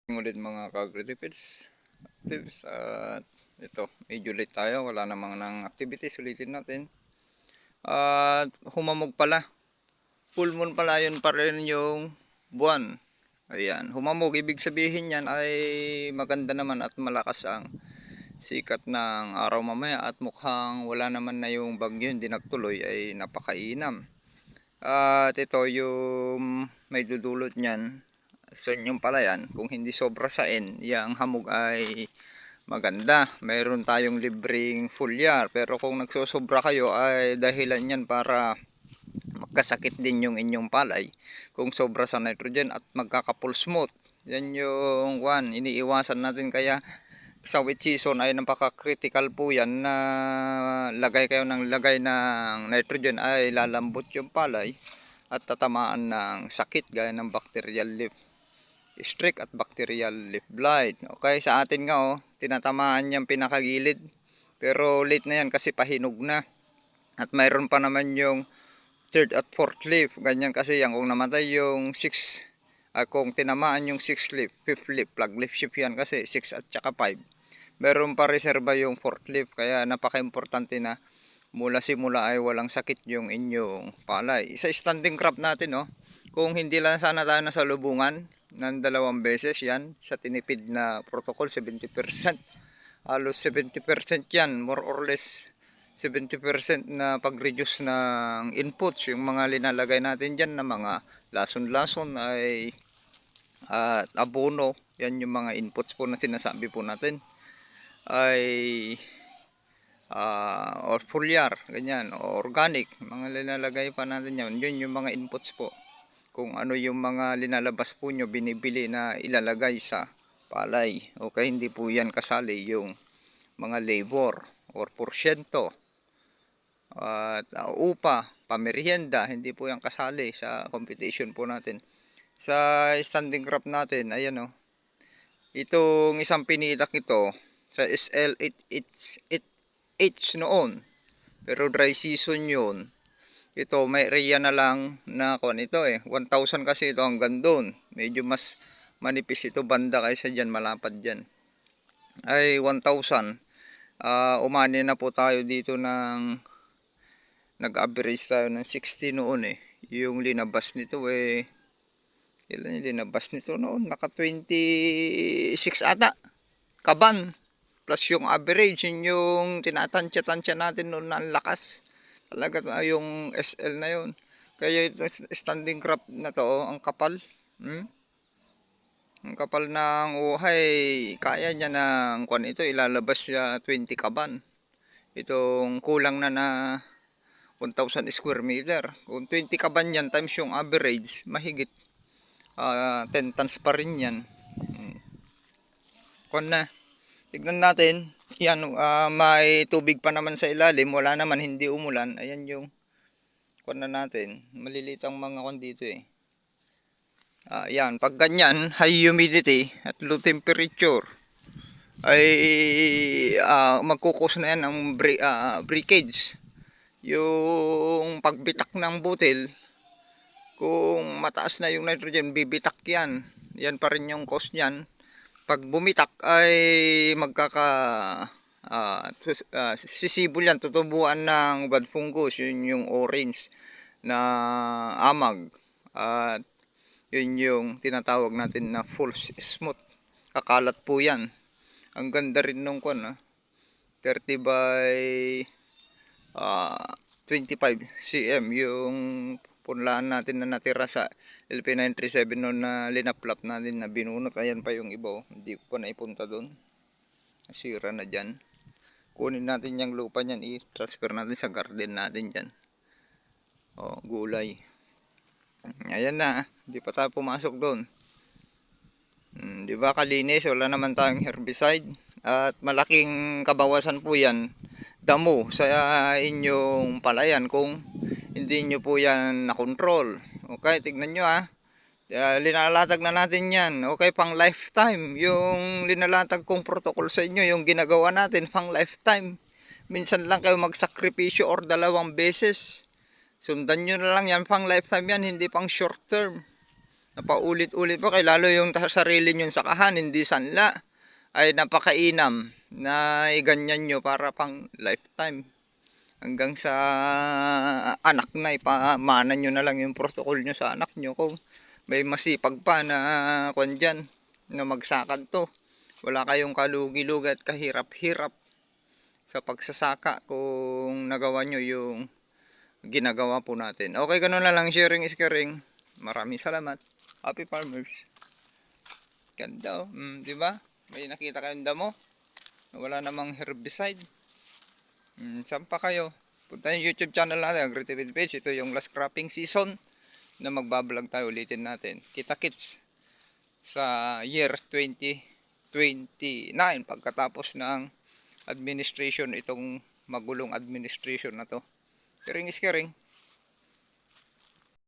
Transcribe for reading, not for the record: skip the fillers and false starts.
Ulit mga kagre-tips tips at ito medyo late tayo, wala namang ng activities, ulitin natin at humamog pala, full moon pala, yun pa rin yung buwan. Ayan, humamog, ibig sabihin yan ay maganda naman at malakas ang sikat ng araw mamaya at mukhang wala naman na yung bagyo, hindi nagtuloy, ay napakainam. At ito yung may dudulot niyan sa inyong palayan, kung hindi sobra sa yung hamog ay maganda, mayroon tayong libreng foliar. Pero kung nagsosobra kayo ay dahilan yan para magkasakit din yung inyong palay kung sobra sa nitrogen at magkaka-full smooth. Yan yung iniiwasan natin. Kaya sa wet season ay napaka-critical po yan na lagay kayo ng lagay ng nitrogen, ay lalambot yung palay at tatamaan ng sakit gaya ng bacterial leaf streak at bacterial leaf blight. Okay, sa atin nga tinatamaan yung pinakagilid. Pero late na yan kasi pahinog na. At mayroon pa naman yung third at fourth leaf. Ganyan kasi yan. Kung namatay yung 6, kung tinamaan yung 6 leaf, 5th leaf, flag leaf shift yan kasi 6 at saka 5. Meron pa reserva yung 4th leaf. Kaya napaka-importante na mula simula ay walang sakit yung inyong palay. Sa standing crop natin, kung hindi lang sana tayo nasa lubungan ng 2 beses, yan sa tinipid na protocol 70%, halos 70% yan, more or less 70% na pag-reduce ng inputs. Yung mga linalagay natin dyan na mga lason-lason ay at abono, yan yung mga inputs po na sinasabi po natin ay or foliar, ganyan, o organic, mga linalagay pa natin yan. Yun yung mga inputs po, kung ano yung mga linalabas po nyo, binibili na ilalagay sa palay. Okay, hindi po yan kasali yung mga labor or porsyento at upa, pamerienda, hindi po yan kasali sa competition po natin. Sa standing crop natin, ayan itong isang pinilak ito sa SL8H noon, pero dry season yun. Ito may area na lang na kuan ito 1,000 kasi ito hanggang doon. Medyo mas manipis ito banda kaysa dyan, malapad dyan. Ay 1,000. Umani na po tayo dito ng nag-average tayo ng 60 noon Yung linabas nito ilan yung linabas nito noon? Naka 26 ata. Kaban. Plus yung average, yun yung tinatansya-tansya natin noon na ang lakas. Talaga yung SL na yun. Kaya ito standing crop na to, ang kapal. Ang kapal ng uhay. Kaya niya ng kwan ito, ilalabas siya 20 kaban. Itong kulang na 1,000 square meter. Kung 20 kaban yan times yung average, mahigit 10 tons pa rin yan. Kwan na. Tignan natin. Yan, may tubig pa naman sa ilalim, wala naman, hindi umulan. Ayan yung kuan na natin, maliliit ang mga kuan dito yan, pag ganyan, high humidity at low temperature ay magkukos na yan ng breakage. Yung pagbitak ng butil, kung mataas na yung nitrogen, bibitak yan. Yan pa rin yung cause niyan. Pag bumitak ay sisibol yan, tutubuan ng bad fungus, yun yung orange na amag, at yun yung tinatawag natin na false smooth. Kakalat po yan. Ang ganda rin nung 30 by 25 cm yung punlaan natin na natira sa LP937 noon na linaplap natin na binunot. Ayan pa yung iba hindi ko pa naipunta doon, nasira na dyan. Kunin natin yung lupa nyan, i-transfer natin sa garden natin dyan. Gulay. Ayan na, hindi pa tayo pumasok doon. Di ba kalinis, wala naman tayong herbicide. At malaking kabawasan po yan, damo sa inyong palayan kung hindi nyo po yan nakontrol. Okay, tignan nyo linalatag na natin yan. Okay, pang lifetime. Yung linalatag kong protocol sa inyo, yung ginagawa natin pang lifetime. Minsan lang kayo magsakripisyo or 2 beses. Sundan nyo na lang yan, pang lifetime yan, hindi pang short term. napaulit-ulit pa kay lalo yung sarili nyo sa kahan, hindi sanla, ay napakainam na iganyan nyo para pang lifetime. Hanggang sa anak na, ipamana nyo na lang yung protocol nyo sa anak nyo. Kung may masipag pa na kwan dyan, na magsakad to, wala kayong kalugi-lugi at kahirap-hirap sa pagsasaka kung nagawa nyo yung ginagawa po natin. Okay, ganun na lang, sharing is caring. Maraming salamat. Happy farmers. Ganda oh. Di ba? May nakita kayong damo. Wala namang herbicide. Saan pa kayo? Punta yung YouTube channel natin, AgriTipid Page. Ito yung last cropping season na magbablog tayo. Ulitin natin. Kita-kits sa year 2029 pagkatapos ng administration, itong magulong administration na to. Sharing is caring.